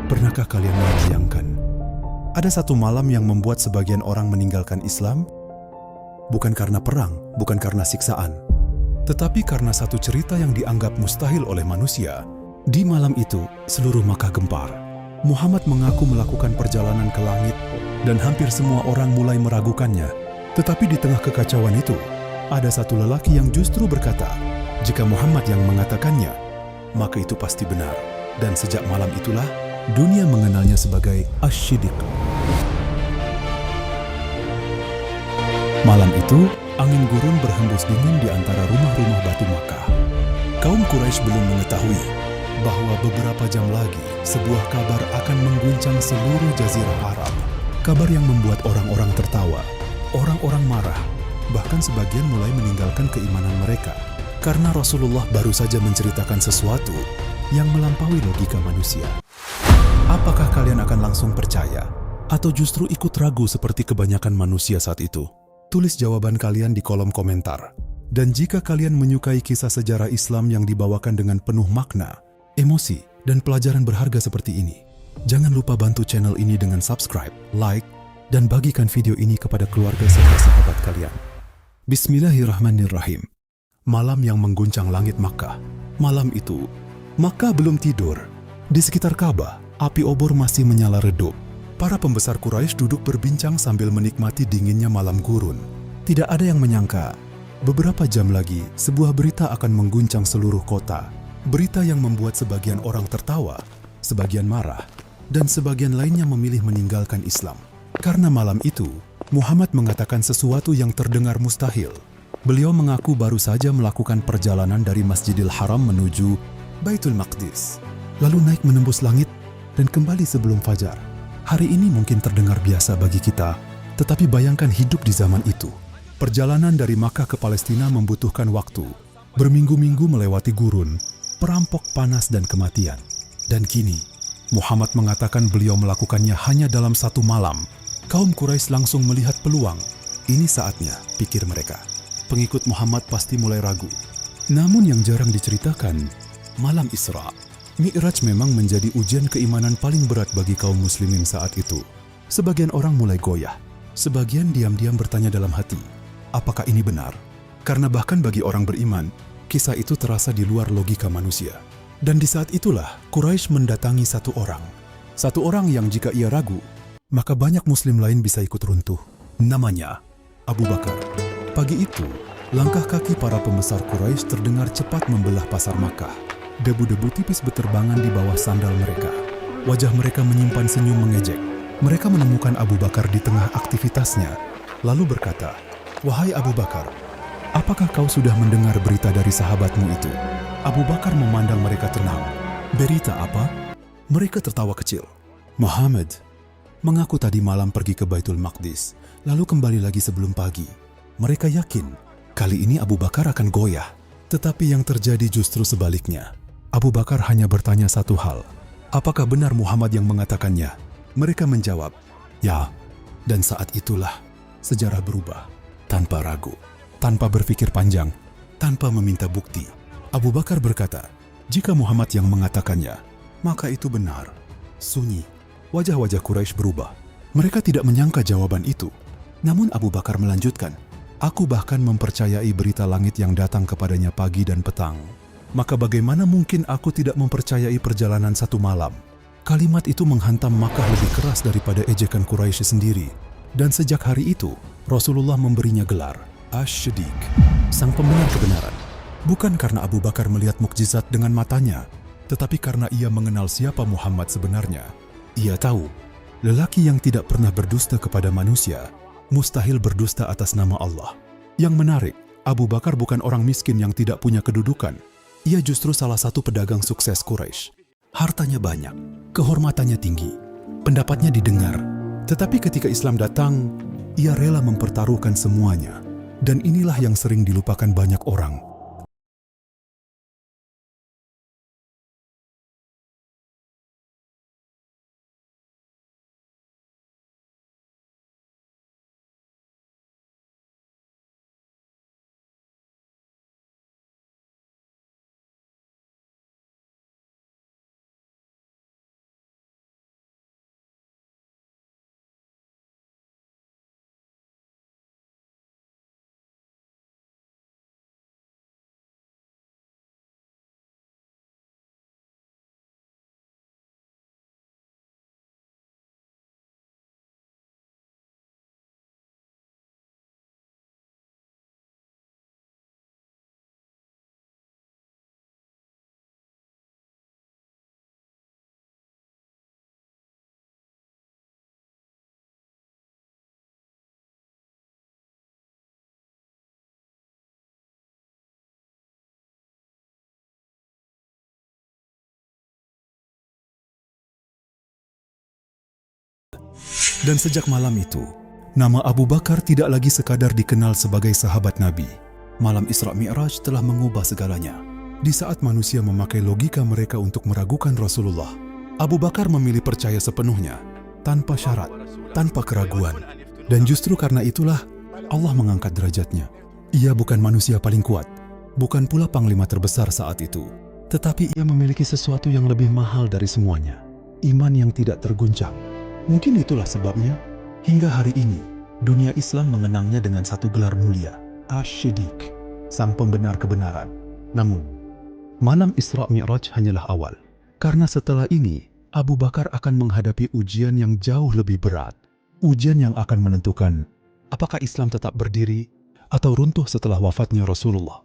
Pernahkah kalian membayangkan, ada satu malam yang membuat sebagian orang meninggalkan Islam? Bukan karena perang, bukan karena siksaan, tetapi karena satu cerita yang dianggap mustahil oleh manusia. Di malam itu, seluruh Makkah gempar. Muhammad mengaku melakukan perjalanan ke langit, dan hampir semua orang mulai meragukannya. Tetapi di tengah kekacauan itu, ada satu lelaki yang justru berkata, jika Muhammad yang mengatakannya, maka itu pasti benar. Dan sejak malam itulah, dunia mengenalnya sebagai Asy-Syiddiq. Malam itu, angin gurun berhembus dingin di antara rumah-rumah batu Makkah. Kaum Quraisy belum mengetahui bahwa beberapa jam lagi sebuah kabar akan mengguncang seluruh jazirah Arab. Kabar yang membuat orang-orang tertawa, orang-orang marah, bahkan sebagian mulai meninggalkan keimanan mereka. Karena Rasulullah baru saja menceritakan sesuatu yang melampaui logika manusia. Apakah kalian akan langsung percaya? Atau justru ikut ragu seperti kebanyakan manusia saat itu? Tulis jawaban kalian di kolom komentar. Dan jika kalian menyukai kisah sejarah Islam yang dibawakan dengan penuh makna, emosi, dan pelajaran berharga seperti ini, jangan lupa bantu channel ini dengan subscribe, like, dan bagikan video ini kepada keluarga serta sahabat kalian. Bismillahirrahmanirrahim. Malam yang mengguncang langit Makkah. Malam itu, Makkah belum tidur. Di sekitar Ka'bah, api obor masih menyala redup. Para pembesar Quraisy duduk berbincang sambil menikmati dinginnya malam gurun. Tidak ada yang menyangka, beberapa jam lagi sebuah berita akan mengguncang seluruh kota. Berita yang membuat sebagian orang tertawa, sebagian marah, dan sebagian lainnya memilih meninggalkan Islam. Karena malam itu, Muhammad mengatakan sesuatu yang terdengar mustahil. Beliau mengaku baru saja melakukan perjalanan dari Masjidil Haram menuju Baitul Maqdis, lalu naik menembus langit dan kembali sebelum fajar. Hari ini mungkin terdengar biasa bagi kita, tetapi bayangkan hidup di zaman itu. Perjalanan dari Makkah ke Palestina membutuhkan waktu, berminggu-minggu melewati gurun, perampok panas dan kematian. Dan kini, Muhammad mengatakan beliau melakukannya hanya dalam satu malam. Kaum Quraisy langsung melihat peluang. Ini saatnya, pikir mereka. Pengikut Muhammad pasti mulai ragu. Namun yang jarang diceritakan, malam Isra, Mi'raj memang menjadi ujian keimanan paling berat bagi kaum muslimin saat itu. Sebagian orang mulai goyah. Sebagian diam-diam bertanya dalam hati, apakah ini benar? Karena bahkan bagi orang beriman, kisah itu terasa di luar logika manusia. Dan di saat itulah, Quraisy mendatangi satu orang. Satu orang yang jika ia ragu, maka banyak muslim lain bisa ikut runtuh. Namanya Abu Bakar. Pagi itu, langkah kaki para pembesar Quraisy terdengar cepat membelah pasar Makkah. Debu-debu tipis beterbangan di bawah sandal mereka. Wajah mereka menyimpan senyum mengejek. Mereka menemukan Abu Bakar di tengah aktivitasnya, lalu berkata, "Wahai Abu Bakar, apakah kau sudah mendengar berita dari sahabatmu itu?" Abu Bakar memandang mereka tenang. "Berita apa?" Mereka tertawa kecil. "Muhammad mengaku tadi malam pergi ke Baitul Maqdis, lalu kembali lagi sebelum pagi." Mereka yakin, kali ini Abu Bakar akan goyah. Tetapi yang terjadi justru sebaliknya. Abu Bakar hanya bertanya satu hal, apakah benar Muhammad yang mengatakannya? Mereka menjawab, ya. Dan saat itulah sejarah berubah. Tanpa ragu, tanpa berpikir panjang, tanpa meminta bukti. Abu Bakar berkata, jika Muhammad yang mengatakannya, maka itu benar. Sunyi, wajah-wajah Quraisy berubah. Mereka tidak menyangka jawaban itu. Namun Abu Bakar melanjutkan, aku bahkan mempercayai berita langit yang datang kepadanya pagi dan petang. Maka bagaimana mungkin aku tidak mempercayai perjalanan satu malam? Kalimat itu menghantam Makkah lebih keras daripada ejekan Quraisy sendiri. Dan sejak hari itu, Rasulullah memberinya gelar Asy-Syiddiq, sang pembenar kebenaran. Bukan karena Abu Bakar melihat mukjizat dengan matanya, tetapi karena ia mengenal siapa Muhammad sebenarnya. Ia tahu, lelaki yang tidak pernah berdusta kepada manusia, mustahil berdusta atas nama Allah. Yang menarik, Abu Bakar bukan orang miskin yang tidak punya kedudukan. Ia justru salah satu pedagang sukses Quraisy. Hartanya banyak, kehormatannya tinggi, pendapatnya didengar. Tetapi ketika Islam datang, ia rela mempertaruhkan semuanya. Dan inilah yang sering dilupakan banyak orang. Dan sejak malam itu, nama Abu Bakar tidak lagi sekadar dikenal sebagai sahabat Nabi. Malam Isra Mi'raj telah mengubah segalanya. Di saat manusia memakai logika mereka untuk meragukan Rasulullah, Abu Bakar memilih percaya sepenuhnya, tanpa syarat, tanpa keraguan. Dan justru karena itulah Allah mengangkat derajatnya. Ia bukan manusia paling kuat, bukan pula panglima terbesar saat itu, tetapi ia memiliki sesuatu yang lebih mahal dari semuanya, iman yang tidak terguncang. Mungkin itulah sebabnya, hingga hari ini, dunia Islam mengenangnya dengan satu gelar mulia, Asy-Syiddiq, sang pembenar kebenaran. Namun, malam Isra Mi'raj hanyalah awal, karena setelah ini, Abu Bakar akan menghadapi ujian yang jauh lebih berat. Ujian yang akan menentukan apakah Islam tetap berdiri atau runtuh setelah wafatnya Rasulullah.